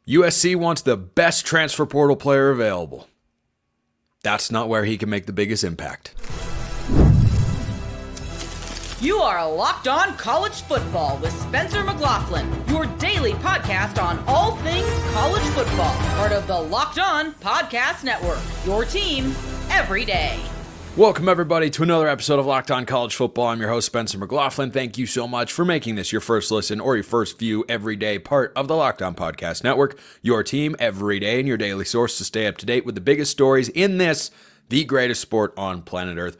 USC wants the best transfer portal player available. That's not where he can make the biggest impact. You are Locked On College Football with Spencer McLaughlin, your daily podcast on all things college football. Part of the Locked On Podcast Network, your team every day. Welcome, everybody, to another episode of Locked On College Football. I'm your host, Spencer McLaughlin. Thank you so much for making this your first listen or your first view every day, part of the Locked On Podcast Network, your team every day, and your daily source to stay up to date with the biggest stories in this, the greatest sport on planet Earth.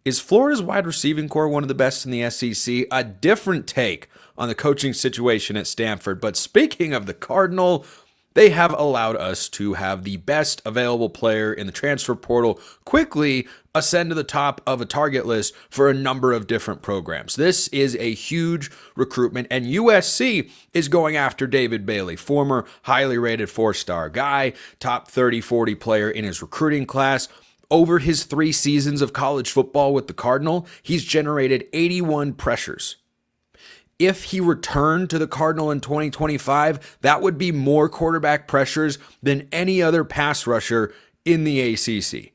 Is Florida's wide receiving core one of the best in the SEC? A different take on the coaching situation at Stanford. But speaking of the Cardinal, they have allowed us to have the best available player in the transfer portal quickly ascend to the top of a target list for a number of different programs. This is a huge recruitment, and USC is going after David Bailey, former highly rated 4-star guy, top 30-40 player in his recruiting class. Over his 3 seasons of college football with the Cardinal, he's generated 81 pressures. If he returned to the Cardinal in 2025, that would be more quarterback pressures than any other pass rusher in the ACC.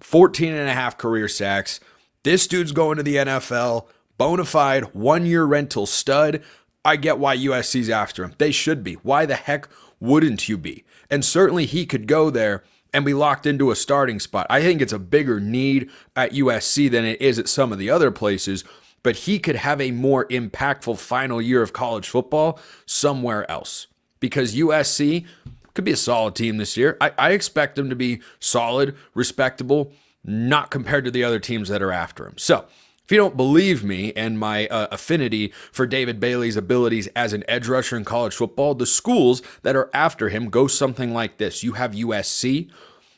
14 and a half career sacks. This dude's going to the NFL, bona fide 1-year rental stud. I get why USC's after him. They should be. Why the heck wouldn't you be? And certainly he could go there and be locked into a starting spot. I think it's a bigger need at USC than it is at some of the other places, but he could have a more impactful final year of college football somewhere else, because USC could be a solid team this year. I expect them to be solid, respectable, not compared to the other teams that are after him. So if you don't believe me and my affinity for David Bailey's abilities as an edge rusher in college football, the schools that are after him go something like this. You have USC,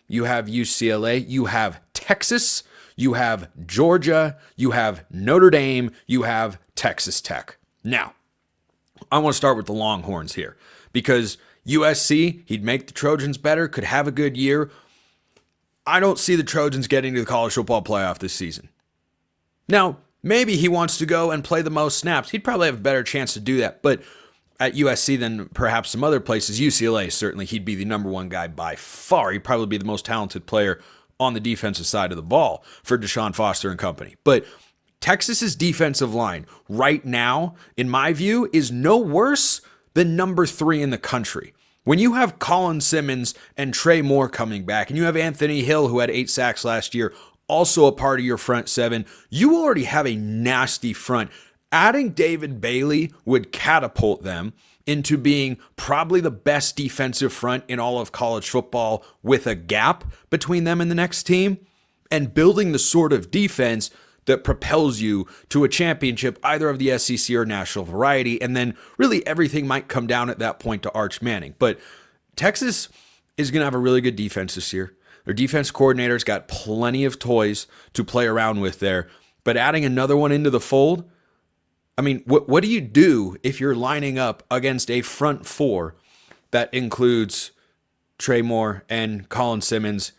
you have UCLA, you have Texas, you have Georgia, you have Notre Dame, you have Texas Tech. Now, I want to start with the Longhorns here, because USC, he'd make the Trojans better, could have a good year. I don't see the Trojans getting to the college football playoff this season. Now, maybe he wants to go and play the most snaps. He'd probably have a better chance to do that. But at USC than perhaps some other places, UCLA, certainly he'd be the number one guy by far. He'd probably be the most talented player on the defensive side of the ball for Deshaun Foster and company. But Texas's defensive line right now, in my view, is no worse than number 3 in the country. When you have Colin Simmons and Trey Moore coming back, and you have Anthony Hill, who had 8 sacks last year, also a part of your front 7, you already have a nasty front. Adding David Bailey would catapult them into being probably the best defensive front in all of college football, with a gap between them and the next team, and building the sort of defense that propels you to a championship, either of the SEC or national variety. And then really everything might come down at that point to Arch Manning. But Texas is going to have a really good defense this year. Their defense coordinator's got plenty of toys to play around with there. But adding another one into the fold, I mean, what do you do if you're lining up against a front 4 that includes Trey Moore and Colin Simmons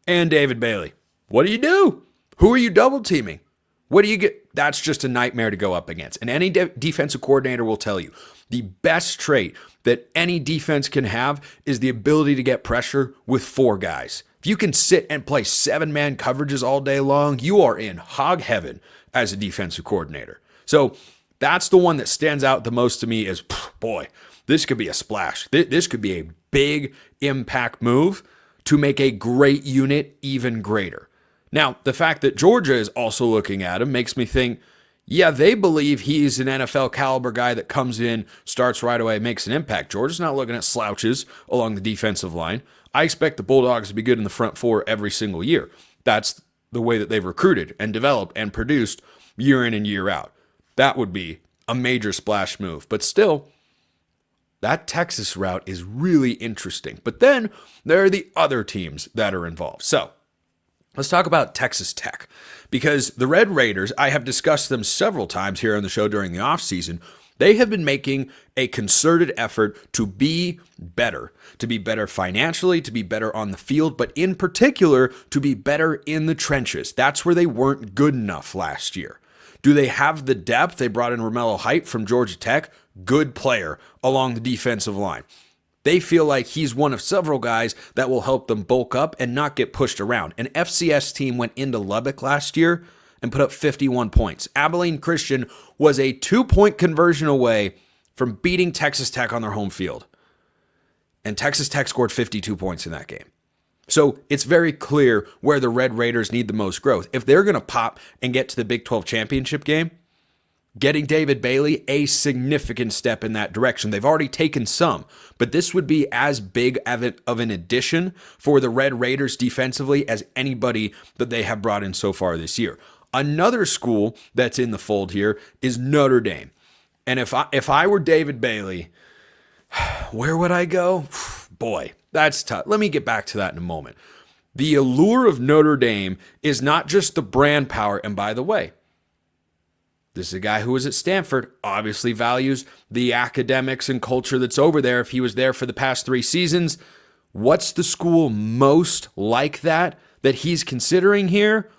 and David Bailey? What do you do? Who are you double teaming? What do you get? That's just a nightmare to go up against. And any defensive coordinator will tell you the best trait that any defense can have is the ability to get pressure with 4 guys. If you can sit and play 7-man coverages all day long, you are in hog heaven as a defensive coordinator. So that's the one that stands out the most to me as, boy, this could be a splash. This could be a big impact move to make a great unit even greater. Now, the fact that Georgia is also looking at him makes me think, yeah, they believe he's an NFL caliber guy that comes in, starts right away, makes an impact. Georgia's not looking at slouches along the defensive line. I expect the Bulldogs to be good in the front 4 every single year. That's the way that they've recruited and developed and produced year in and year out. That would be a major splash move. But still, that Texas route is really interesting. But then there are the other teams that are involved. So let's talk about Texas Tech, because the Red Raiders, I have discussed them several times here on the show during the offseason. They have been making a concerted effort to be better financially, to be better on the field, but in particular, to be better in the trenches. That's where they weren't good enough last year. Do they have the depth? They brought in Romello Height from Georgia Tech, good player along the defensive line. They feel like he's one of several guys that will help them bulk up and not get pushed around. An FCS team went into Lubbock last year and put up 51 points. Abilene Christian was a 2-point conversion away from beating Texas Tech on their home field. And Texas Tech scored 52 points in that game. So it's very clear where the Red Raiders need the most growth. If they're going to pop and get to the Big 12 championship game, getting David Bailey a significant step in that direction. They've already taken some, but this would be as big of an addition for the Red Raiders defensively as anybody that they have brought in so far this year. Another school that's in the fold here is Notre Dame. And if I were David Bailey, where would I go? Boy, that's tough. Let me get back to that in a moment. The allure of Notre Dame is not just the brand power. And by the way, this is a guy who was at Stanford, obviously values the academics and culture that's over there. If he was there for the past 3 seasons, what's the school most like that he's considering here?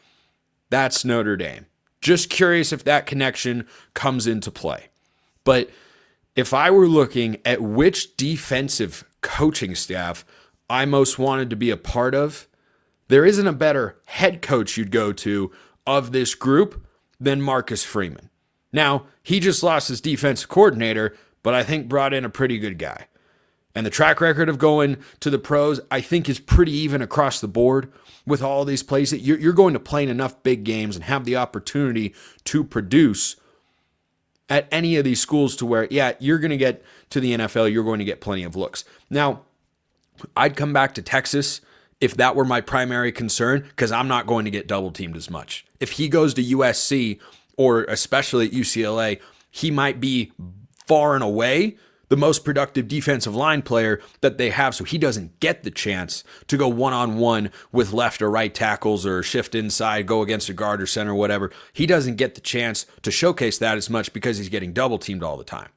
That's Notre Dame. Just curious if that connection comes into play. But if I were looking at which defensive coaching staff I most wanted to be a part of, there isn't a better head coach you'd go to of this group than Marcus Freeman. Now, he just lost his defensive coordinator, but I think brought in a pretty good guy. And the track record of going to the pros, I think, is pretty even across the board with all these plays. You're going to play in enough big games and have the opportunity to produce at any of these schools to where, yeah, you're going to get to the NFL, you're going to get plenty of looks. Now, I'd come back to Texas if that were my primary concern, because I'm not going to get double teamed as much. If he goes to USC, or especially at UCLA, he might be far and away the most productive defensive line player that they have, so he doesn't get the chance to go one-on-one with left or right tackles or shift inside, go against a guard or center, whatever. He doesn't get the chance to showcase that as much because he's getting double-teamed all the time.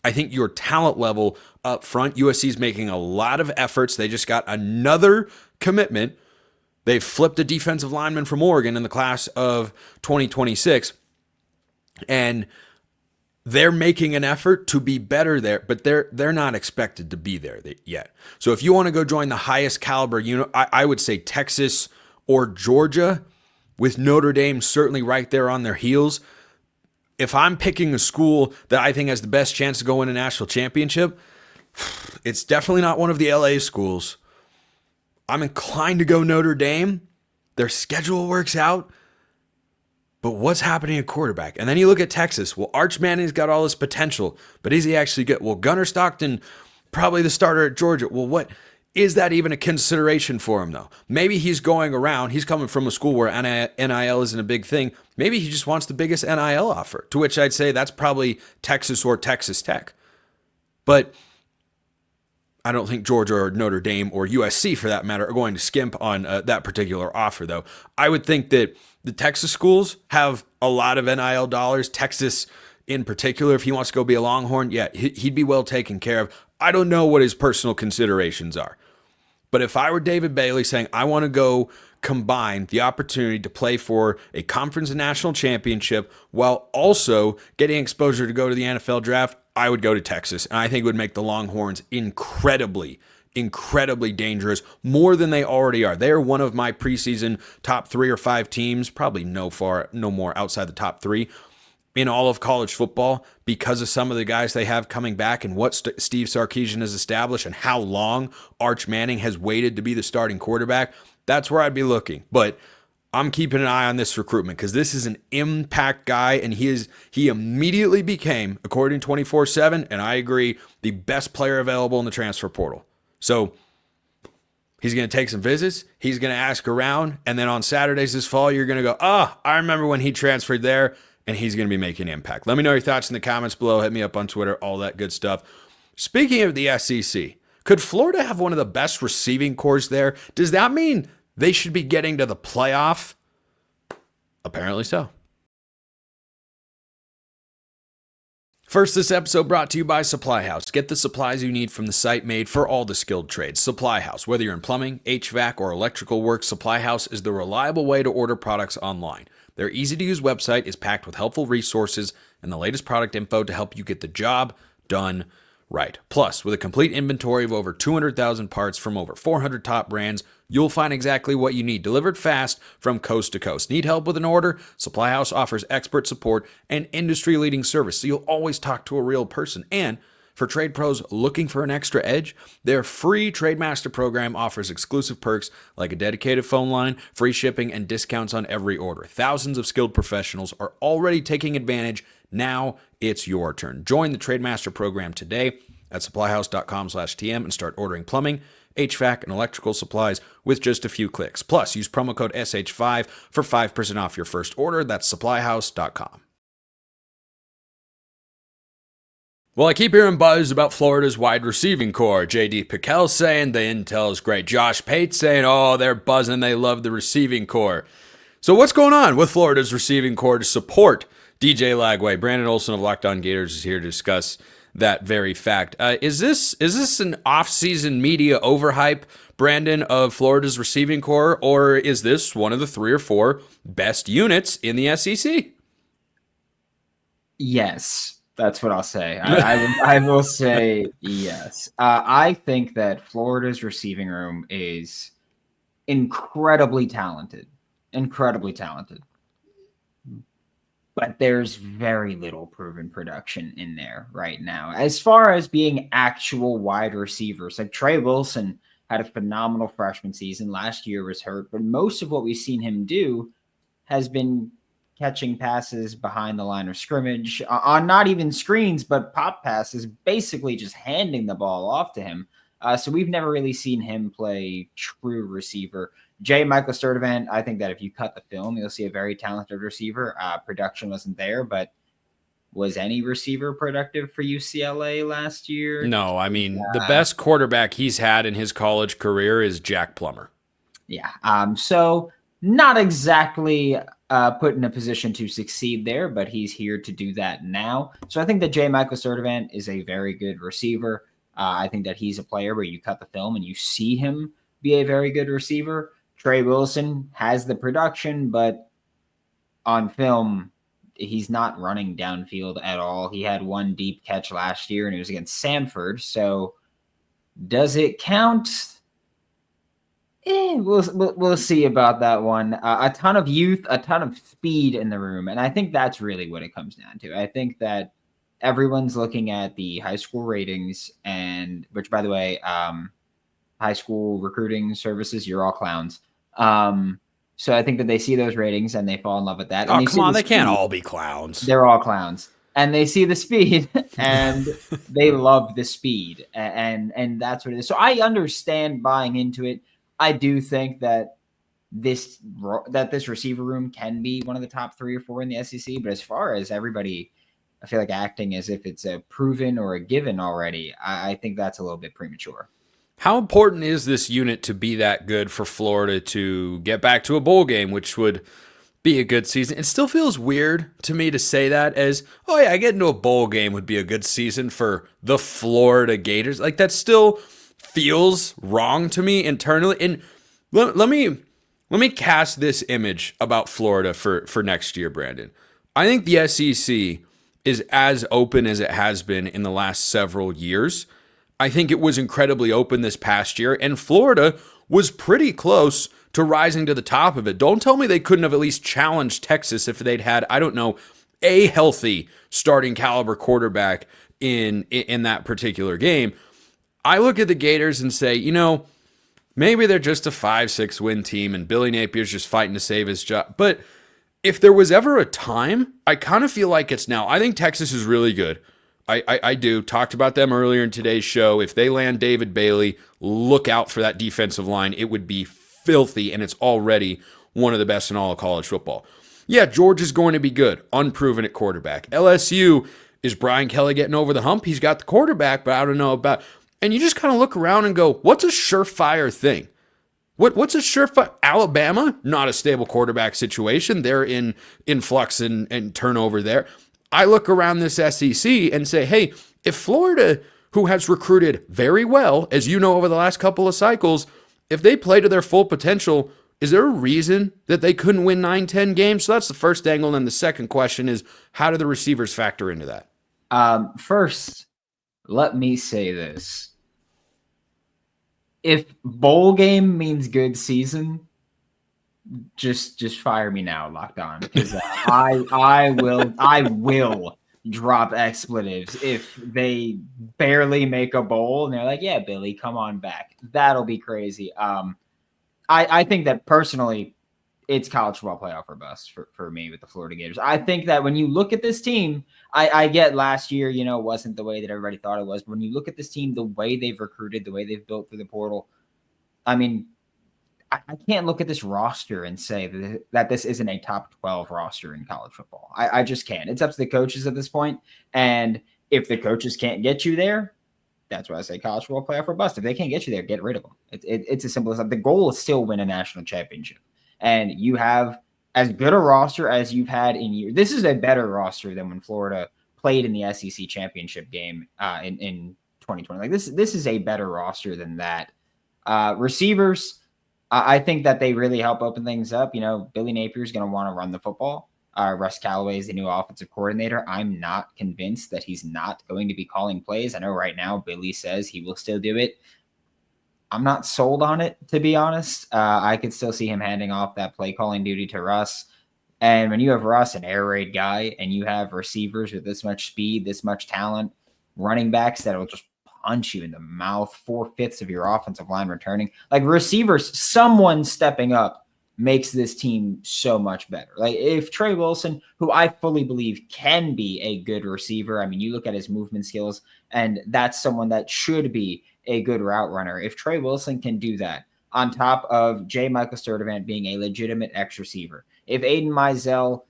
I think your talent level up front, USC's making a lot of efforts. They just got another commitment. They've flipped a defensive lineman from Oregon in the class of 2026, and they're making an effort to be better there, but they're not expected to be there yet. So if you want to go join the highest caliber unit, I would say Texas or Georgia, with Notre Dame certainly right there on their heels. If I'm picking a school that I think has the best chance to go win a national championship, it's definitely not one of the LA schools. I'm inclined to go Notre Dame. Their schedule works out. But what's happening at quarterback? And then you look at Texas. Well, Arch Manning's got all this potential, but is he actually good? Well, Gunnar Stockton, probably the starter at Georgia. Well, what is that even a consideration for him, though? Maybe he's going around. He's coming from a school where NIL isn't a big thing. Maybe he just wants the biggest NIL offer, to which I'd say that's probably Texas or Texas Tech. But I don't think Georgia or Notre Dame or USC, for that matter, are going to skimp on that particular offer, though. I would think that the Texas schools have a lot of NIL dollars. Texas in particular, if he wants to go be a Longhorn, yeah, he'd be well taken care of. I don't know what his personal considerations are. But if I were David Bailey saying, I want to go combine the opportunity to play for a conference and national championship while also getting exposure to go to the NFL draft, I would go to Texas. And I think it would make the Longhorns incredibly dangerous, more than they already are. They are one of my preseason top 3 or 5 teams, probably no more outside the top 3 in all of college football, because of some of the guys they have coming back and what Steve Sarkisian has established and how long Arch Manning has waited to be the starting quarterback. That's where I'd be looking. But I'm keeping an eye on this recruitment because this is an impact guy, and he immediately became, according to 24/7, and I agree, the best player available in the transfer portal. So he's going to take some visits. He's going to ask around. And then on Saturdays this fall, you're going to go, I remember when he transferred there, and he's going to be making impact. Let me know your thoughts in the comments below. Hit me up on Twitter, all that good stuff. Speaking of the SEC, could Florida have one of the best receiving corps there? Does that mean they should be getting to the playoff? Apparently so. First, this episode brought to you by Supply House. Get the supplies you need from the site made for all the skilled trades. Supply House. Whether you're in plumbing, HVAC, or electrical work, Supply House is the reliable way to order products online. Their easy-to-use website is packed with helpful resources and the latest product info to help you get the job done right. Plus, with a complete inventory of over 200,000 parts from over 400 top brands, you'll find exactly what you need delivered fast from coast to coast. Need help with an order? Supply House offers expert support and industry-leading service, so you'll always talk to a real person. And for trade pros looking for an extra edge, their free Trademaster program offers exclusive perks like a dedicated phone line, free shipping, and discounts on every order. Thousands of skilled professionals are already taking advantage. Now it's your turn. Join the Trademaster program today at supplyhouse.com/TM and start ordering plumbing, HVAC, and electrical supplies with just a few clicks. Plus, use promo code SH5 for 5% off your first order. That's supplyhouse.com. Well, I keep hearing buzz about Florida's wide receiving core. J.D. Pickell saying the intel's great. Josh Pate saying, oh, they're buzzing. They love the receiving core. So what's going on with Florida's receiving core to support DJ Lagway? Brandon Olsen of Locked On Gators is here to discuss that very fact. Is this an off-season media overhype, Brandon, of Florida's receiving core, or is this one of the 3 or 4 best units in the SEC? Yes. That's what I'll say. I will say yes. I think that Florida's receiving room is incredibly talented. But there's very little proven production in there right now. As far as being actual wide receivers, like Trey Wilson had a phenomenal freshman season. Last year was hurt, but most of what we've seen him do has been catching passes behind the line of scrimmage on not even screens, but pop passes, basically just handing the ball off to him. So we've never really seen him play true receiver. Michael Sturdivant, I think that if you cut the film, you'll see a very talented receiver. Production wasn't there, but was any receiver productive for UCLA last year? No, I mean, the best quarterback he's had in his college career is Jack Plummer. Yeah. So not exactly put in a position to succeed there, but he's here to do that now. So I think that Michael Sturdivant is a very good receiver. I think that he's a player where you cut the film and you see him be a very good receiver. Trey Wilson has the production, but on film, he's not running downfield at all. He had one deep catch last year, and it was against Stanford. So does it count? We'll see about that one. A ton of youth, a ton of speed in the room, and I think that's really what it comes down to. I think that everyone's looking at the high school ratings, and which, by the way, high school recruiting services, you're all clowns. So I think that they see those ratings and they fall in love with that. Oh, come on, they can't all be clowns. They're all clowns. And they see the speed and they love the speed. And that's what it is. So I understand buying into it. I do think that this receiver room can be one of the top 3 or 4 in the SEC. But as far as everybody, I feel like acting as if it's a proven or a given already, I think that's a little bit premature. How important is this unit to be that good for Florida to get back to a bowl game, which would be a good season? It still feels weird to me to say that as, oh yeah, getting to a bowl game would be a good season for the Florida Gators. Like that still feels wrong to me internally. And let me cast this image about Florida for next year, Brandon. I think the SEC is as open as it has been in the last several years. I think it was incredibly open this past year, and Florida was pretty close to rising to the top of it. Don't tell me they couldn't have at least challenged Texas if they'd had, I don't know, a healthy starting caliber quarterback in that particular game. I look at the Gators and say, you know, maybe they're just a 5-6 win team and Billy Napier's just fighting to save his job. But if there was ever a time, I kind of feel like it's now. I think Texas is really good. I do. Talked about them earlier in today's show. If they land David Bailey, look out for that defensive line. It would be filthy, and it's already one of the best in all of college football. Yeah, Georgia's going to be good. Unproven at quarterback. LSU, is Brian Kelly getting over the hump? He's got the quarterback, but I don't know about... And you just kind of look around and go, what's a surefire thing? What's a surefire... Alabama, not a stable quarterback situation. They're in flux and turnover there. I look around this SEC and say, hey, if Florida, who has recruited very well, as you know, over the last couple of cycles, if they play to their full potential, is there a reason that they couldn't win 9-10 games? So that's the first angle. And then the second question is, how do the receivers factor into that? First, Let me say this. If bowl game means good season, just fire me now, Locked On, because I will drop expletives if they barely make a bowl and they're like, yeah, Billy, come on back. That'll be crazy. I think that personally, it's college football playoff or bust for me with the Florida Gators. I think that when you look at this team, I get last year, wasn't the way that everybody thought it was. But when you look at this team, the way they've recruited, the way they've built through the portal, I mean, I can't look at this roster and say that this isn't a top 12 roster in college football. I just can't. It's up to the coaches at this point. And if the coaches can't get you there, that's why I say college football playoff or bust. If they can't get you there, get rid of them. It's as simple as that. The goal is still win a national championship. And you have as good a roster as you've had in years. This is a better roster than when Florida played in the SEC championship game in 2020. Like this is a better roster than that. Receivers, I think that they really help open things up. Billy Napier is going to want to run the football. Russ Callaway is the new offensive coordinator. I'm not convinced that he's not going to be calling plays. I know right now Billy says he will still do it. I'm not sold on it, to be honest. I could still see him handing off that play calling duty to Russ. And when you have Russ, an air raid guy, and you have receivers with this much speed, this much talent, running backs that will just punch you in the mouth, 4/5 of your offensive line returning, like receivers, someone stepping up makes this team so much better. Like if Trey Wilson, who I fully believe can be a good receiver, I mean, you look at his movement skills, and that's someone that should be a good route runner. If Trey Wilson can do that, on top of J. Michael Sturdivant being a legitimate X receiver, if Aiden Mizell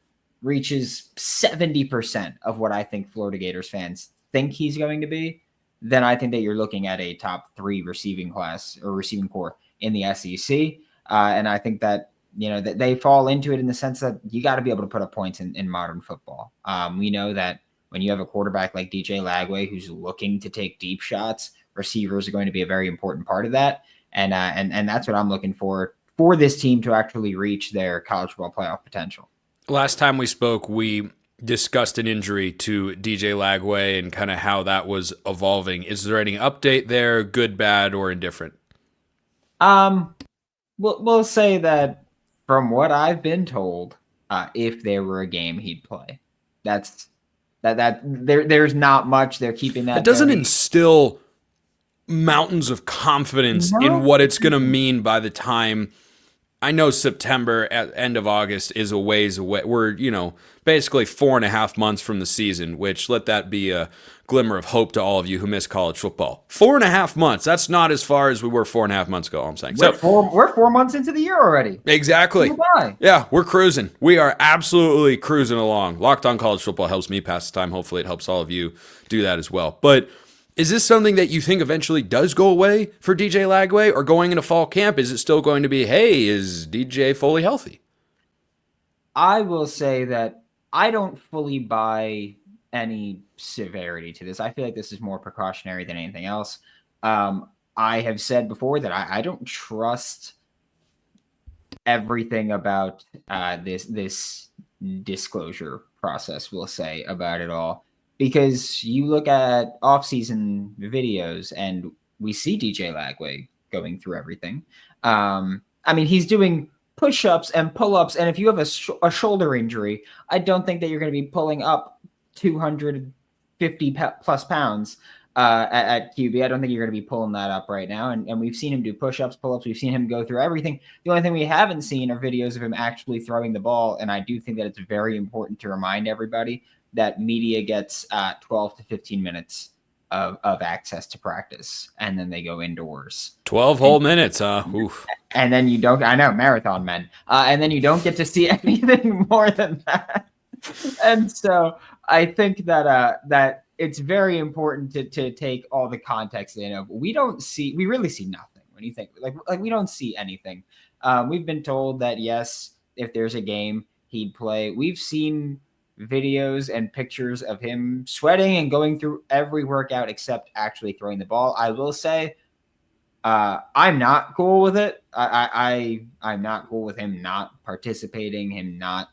reaches 70% of what I think Florida Gators fans think he's going to be, then I think that you're looking at a top 3 receiving class or receiving core in the SEC. And I think that, that they fall into it in the sense that you got to be able to put up points in modern football. We know that when you have a quarterback like DJ Lagway who's looking to take deep shots, receivers are going to be a very important part of that. And that's what I'm looking for this team to actually reach their college football playoff potential. Last time we spoke, we discussed an injury to DJ Lagway and kind of how that was evolving. Is there any update there, good, bad, or indifferent? We'll say that from what I've been told, if there were a game he'd play, there's not much. They're keeping that. It doesn't instill mountains of confidence in what it's going to mean by the time. I know September at end of August is a ways away. We're, basically 4.5 months from the season, which let that be a glimmer of hope to all of you who miss college football. 4.5 months. That's not as far as we were 4.5 months ago, I'm saying. We're 4 months into the year already. Exactly. Yeah, we're cruising. We are absolutely cruising along. Locked On College Football helps me pass the time. Hopefully it helps all of you do that as well. But is this something that you think eventually does go away for DJ Lagway, or going into fall camp, is it still going to be, hey, is DJ fully healthy? I will say that I don't fully buy any severity to this. I feel like this is more precautionary than anything else. I have said before that I don't trust everything about this disclosure process, we'll say, about it all. Because you look at off-season videos and we see DJ Lagway going through everything. He's doing push-ups and pull-ups, and if you have a shoulder injury, I don't think that you're going to be pulling up 250 plus pounds at QB. I don't think you're going to be pulling that up right now. And we've seen him do push-ups, pull-ups. We've seen him go through everything. The only thing we haven't seen are videos of him actually throwing the ball, and I do think that it's very important to remind everybody that media gets 12 to 15 minutes of access to practice, and then they go indoors. 12 whole minutes, huh? Oof. And then you don't, I know, marathon men. And then you don't get to see anything more than that. And so I think that it's very important to take all the context in of we really see nothing when you think like we don't see anything. We've been told that, yes, if there's a game, he'd play. We've seen videos and pictures of him sweating and going through every workout except actually throwing the ball. I will say I'm not cool with it. I'm not cool with him not participating, him not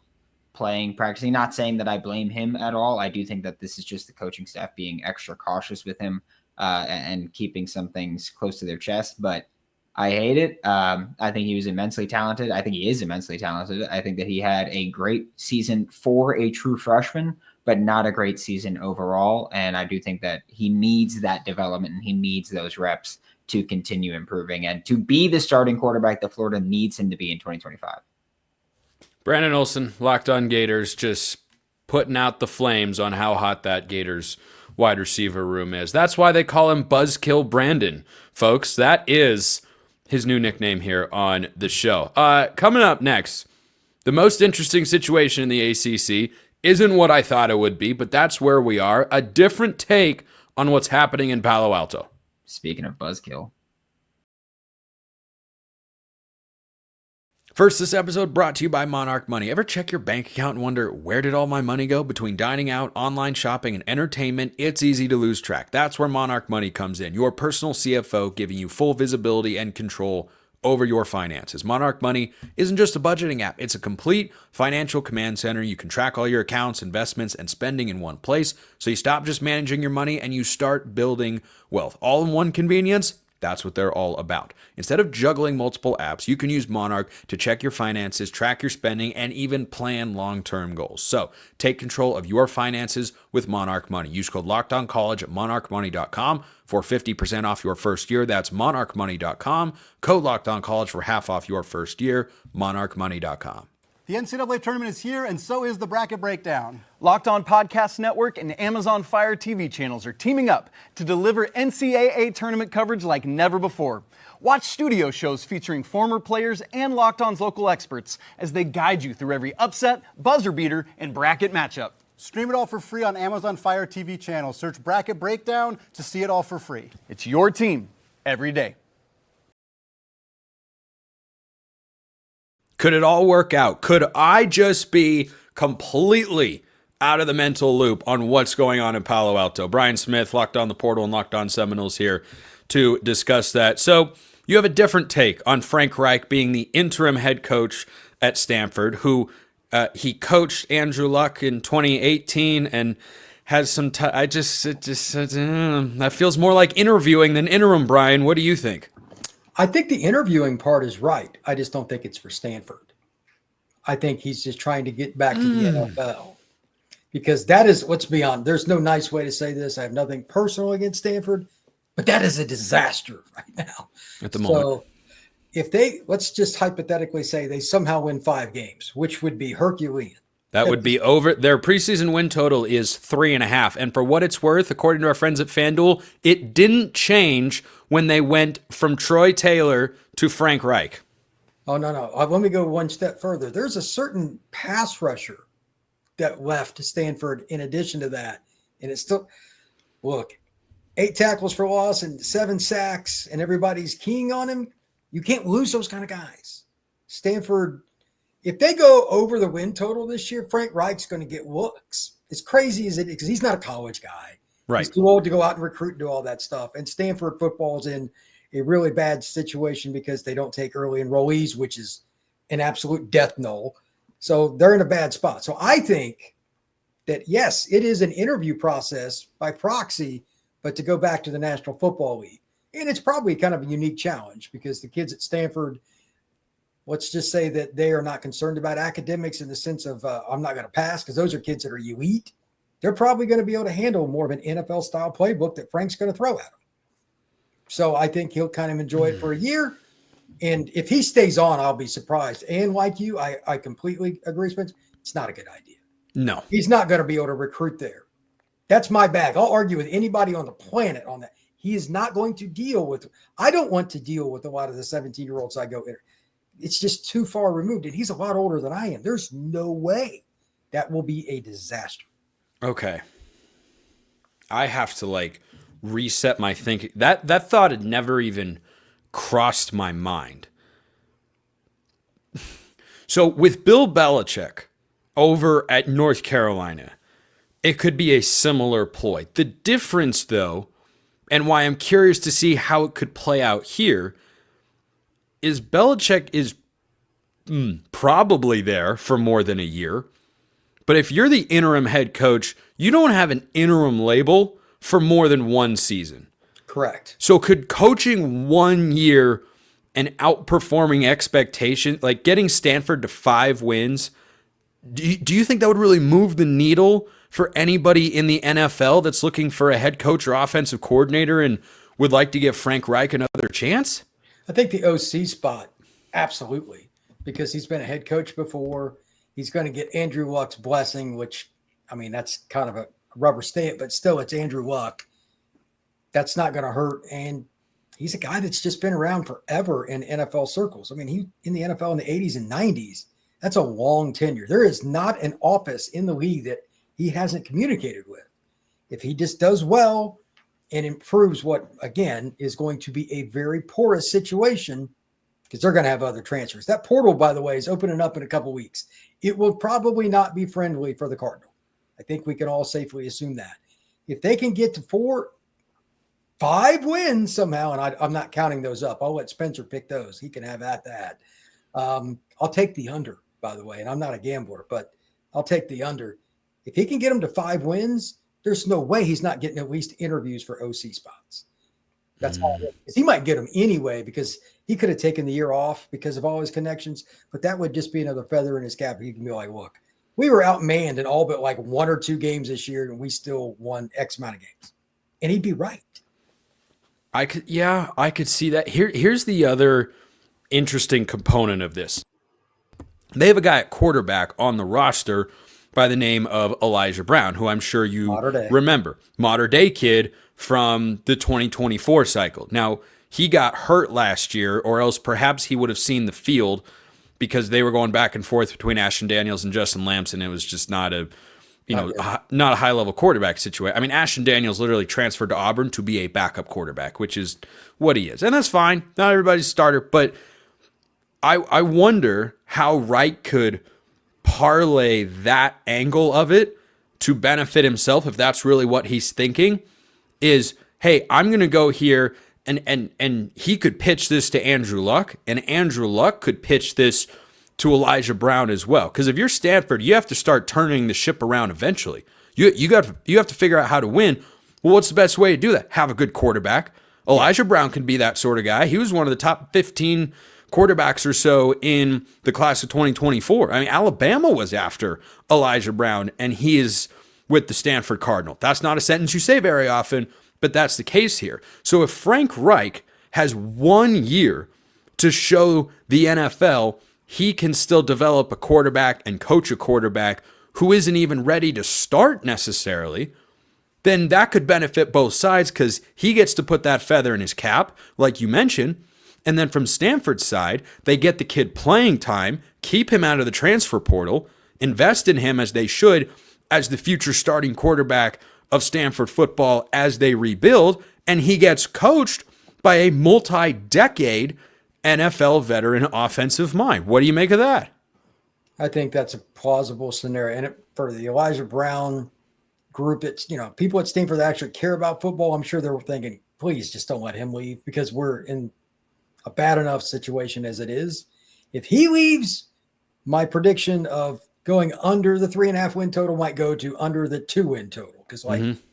playing, practicing. Not saying that I blame him at all. I do think that this is just the coaching staff being extra cautious with him. and keeping some things close to their chest. But I hate it. I think he was immensely talented. I think he is immensely talented. I think that he had a great season for a true freshman, but not a great season overall. And I do think that he needs that development and he needs those reps to continue improving and to be the starting quarterback that Florida needs him to be in 2025. Brandon Olsen, Locked On Gators, just putting out the flames on how hot that Gators wide receiver room is. That's why they call him Buzzkill Brandon, folks. That is his new nickname here on the show. Coming up next, the most interesting situation in the ACC isn't what I thought it would be, but that's where we are. A different take on what's happening in Palo Alto. Speaking of Buzzkill. First, this episode brought to you by Monarch Money. Ever check your bank account and wonder, where did all my money go? Between dining out, online shopping, and entertainment, it's easy to lose track. That's where Monarch Money comes in, your personal CFO giving you full visibility and control over your finances. Monarch Money isn't just a budgeting app. It's a complete financial command center. You can track all your accounts, investments, and spending in one place. So you stop just managing your money and you start building wealth. All in one convenience. That's what they're all about. Instead of juggling multiple apps, you can use Monarch to check your finances, track your spending, and even plan long-term goals. So take control of your finances with Monarch Money. Use code LOCKEDONCollege at monarchmoney.com for 50% off your first year. That's monarchmoney.com. Code LOCKEDONCollege for half off your first year. monarchmoney.com. The NCAA tournament is here, and so is the Bracket Breakdown. Locked On Podcast Network and Amazon Fire TV channels are teaming up to deliver NCAA tournament coverage like never before. Watch studio shows featuring former players and Locked On's local experts as they guide you through every upset, buzzer beater, and bracket matchup. Stream it all for free on Amazon Fire TV channel. Search Bracket Breakdown to see it all for free. It's your team every day. Could it all work out? Could I just be completely out of the mental loop on what's going on in Palo Alto? Brian Smith, Locked On the Portal and Locked On Seminoles here to discuss that. So you have a different take on Frank Reich being the interim head coach at Stanford, who he coached Andrew Luck in 2018 and has some that feels more like interviewing than interim, Brian. What do you think? I think the interviewing part is right. I just don't think it's for Stanford. I think he's just trying to get back to the NFL because that is, let's be honest, there's no nice way to say this. I have nothing personal against Stanford, but that is a disaster right now. At the moment. So if they, let's just hypothetically say they somehow win 5 games, which would be Herculean. That would be over. Their preseason win total is 3.5. And for what it's worth, according to our friends at FanDuel, it didn't change when they went from Troy Taylor to Frank Reich. Oh, no. Let me go one step further. There's a certain pass rusher that left Stanford in addition to that. And it's still, look, 8 tackles for loss and 7 sacks, and everybody's keying on him. You can't lose those kind of guys. Stanford, if they go over the win total this year, Frank Reich's going to get looks. As crazy as it is, because he's not a college guy. Right. He's too old to go out and recruit and do all that stuff. And Stanford football is in a really bad situation because they don't take early enrollees, which is an absolute death knell. So they're in a bad spot. So I think that, yes, it is an interview process by proxy, but to go back to the National Football League. And it's probably kind of a unique challenge because the kids at Stanford, let's just say that they are not concerned about academics in the sense of I'm not going to pass, because those are kids that are elite. They're probably going to be able to handle more of an NFL-style playbook that Frank's going to throw at them. So I think he'll kind of enjoy it for a year. And if he stays on, I'll be surprised. And like you, I completely agree, Spence. It's not a good idea. No. He's not going to be able to recruit there. That's my bag. I'll argue with anybody on the planet on that. He is not going to deal with – I don't want to deal with a lot of the 17-year-olds I go – it's just too far removed. And he's a lot older than I am. There's no way that will be a disaster. Okay. I have to reset my thinking. That thought had never even crossed my mind. So with Bill Belichick over at North Carolina, it could be a similar ploy. The difference, though, and why I'm curious to see how it could play out here, is Belichick is probably there for more than a year. But if you're the interim head coach, you don't have an interim label for more than one season. Correct. So could coaching 1 year and outperforming expectation, like getting Stanford to 5 wins, do you think that would really move the needle for anybody in the NFL that's looking for a head coach or offensive coordinator and would like to give Frank Reich another chance? I think the OC spot, absolutely, because he's been a head coach before. He's going to get Andrew Luck's blessing, which, I mean, that's kind of a rubber stamp, but still it's Andrew Luck. That's not going to hurt. And he's a guy that's just been around forever in NFL circles. I mean, he in the NFL in the 80s and 90s. That's a long tenure. There is not an office in the league that he hasn't communicated with. If he just does well and improves what, again, is going to be a very porous situation, because they're going to have other transfers. That portal, by the way, is opening up in a couple weeks. It will probably not be friendly for the Cardinal. I think we can all safely assume that. If they can get to 5 wins somehow, and I'm not counting those up. I'll let Spencer pick those. He can have at that. I'll take the under, by the way, and I'm not a gambler, but I'll take the under. If he can get them to 5 wins, there's no way he's not getting at least interviews for OC spots. That's all. Because he might get them anyway, because he could have taken the year off because of all his connections, but that would just be another feather in his cap. He can be like, look, we were outmanned in all but like 1 or 2 games this year, and we still won X amount of games. And he'd be right. I could see that. Here's the other interesting component of this. They have a guy at quarterback on the roster by the name of Elijah Brown, who I'm sure you remember. Modern day kid from the 2024 cycle. Now, he got hurt last year, or else perhaps he would have seen the field, because they were going back and forth between Ashton Daniels and Justin Lamson. It was just not a high-level quarterback situation. I mean, Ashton Daniels literally transferred to Auburn to be a backup quarterback, which is what he is. And that's fine. Not everybody's a starter. But I wonder how Wright could parlay that angle of it to benefit himself, if that's really what he's thinking, is, hey, I'm going to go here, and he could pitch this to Andrew Luck, and Andrew Luck could pitch this to Elijah Brown as well. Because if you're Stanford, you have to start turning the ship around eventually. You have to figure out how to win. Well, what's the best way to do that? Have a good quarterback. Elijah Brown can be that sort of guy. He was one of the top 15 quarterbacks or so in the class of 2024. I mean, Alabama was after Elijah Brown, and he is with the Stanford Cardinal. That's not a sentence you say very often, but that's the case here. So if Frank Reich has 1 year to show the NFL he can still develop a quarterback and coach a quarterback who isn't even ready to start necessarily, then that could benefit both sides, because he gets to put that feather in his cap, like you mentioned. And then from Stanford's side, they get the kid playing time, keep him out of the transfer portal, invest in him as they should as the future starting quarterback of Stanford football as they rebuild, and he gets coached by a multi-decade NFL veteran offensive mind. What do you make of that? I think that's a plausible scenario. And for the Elijah Brown group, it's, people at Stanford that actually care about football, I'm sure they're thinking, please just don't let him leave, because we're in a bad enough situation as it is. If he leaves, my prediction of going under the 3.5 win total might go to under the 2 win total. Because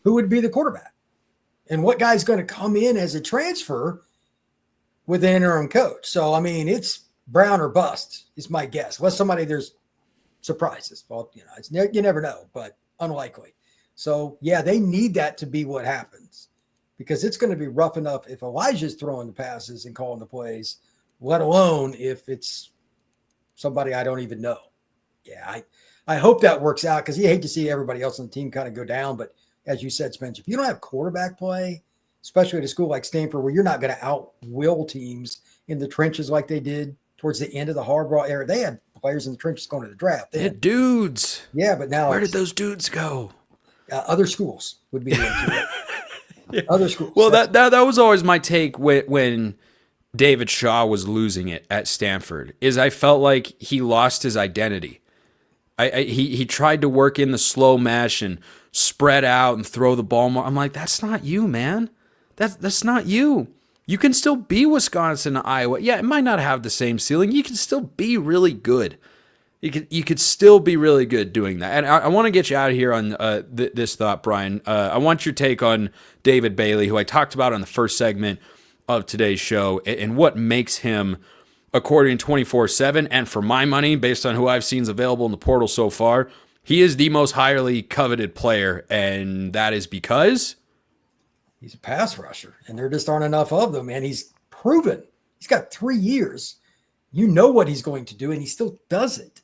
who would be the quarterback? And what guy's going to come in as a transfer with an interim coach? So, I mean, it's Brown or bust is my guess. Unless there's surprises. Well, you never know, but unlikely. So, yeah, they need that to be what happens, because it's going to be rough enough if Elijah's throwing the passes and calling the plays, let alone if it's somebody I don't even know. Yeah, I hope that works out, because you hate to see everybody else on the team kind of go down. But as you said, Spencer, if you don't have quarterback play, especially at a school like Stanford, where you're not going to out-will teams in the trenches like they did towards the end of the Harbaugh era. They had players in the trenches going to the draft. They had dudes. Yeah, but now where did those dudes go? Other schools would be the yeah. Other schools. Well, that was always my take when David Shaw was losing it at Stanford, is I felt like he lost his identity. He tried to work in the slow mesh and spread out and throw the ball more. I'm like, that's not you, man. That's not you. You can still be Wisconsin and Iowa. Yeah, it might not have the same ceiling. You can still be really good. You could still be really good doing that. And I want to get you out of here on this thought, Brian. I want your take on David Bailey, who I talked about on the first segment of today's show, and what makes him, according to 24/7, and for my money, based on who I've seen is available in the portal so far, he is the most highly coveted player, and that is because he's a pass rusher, and there just aren't enough of them, and he's proven. He's got 3 years. You know what he's going to do, and he still does it.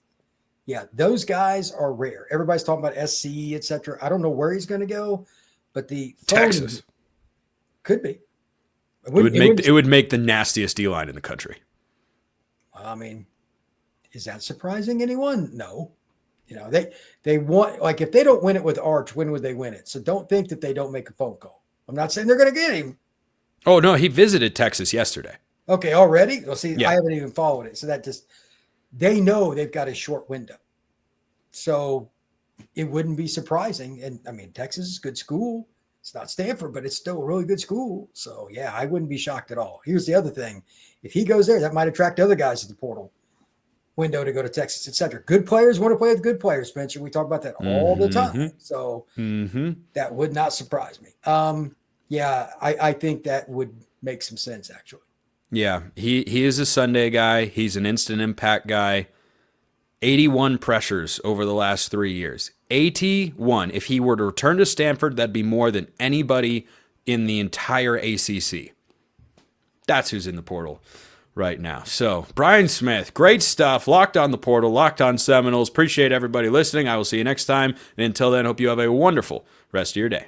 Yeah, those guys are rare. Everybody's talking about SC, etc. I don't know where he's going to go, but the Texas could be. It would make the nastiest D-line in the country. I mean, is that surprising anyone? No. You know, they want, like, if they don't win it with Arch, when would they win it? So don't think that they don't make a phone call. I'm not saying they're going to get him. Oh, no, he visited Texas yesterday. Okay, already? Well, see, yeah. I haven't even followed it. So that just, they know they've got a short window. So it wouldn't be surprising. And I mean, Texas is a good school. It's not Stanford, but it's still a really good school. So yeah, I wouldn't be shocked at all. Here's the other thing. If he goes there, that might attract other guys to the portal window to go to Texas, etc. Good players want to play with good players, Spencer. We talk about that all the time. So that would not surprise me. Yeah, I think that would make some sense, actually. Yeah, he is a Sunday guy. He's an instant impact guy. 81 pressures over the last 3 years. 81. If he were to return to Stanford, that'd be more than anybody in the entire ACC. That's who's in the portal right now. So, Brian Smith, great stuff. Locked on the portal, Locked on Seminoles. Appreciate everybody listening. I will see you next time. And until then, hope you have a wonderful rest of your day.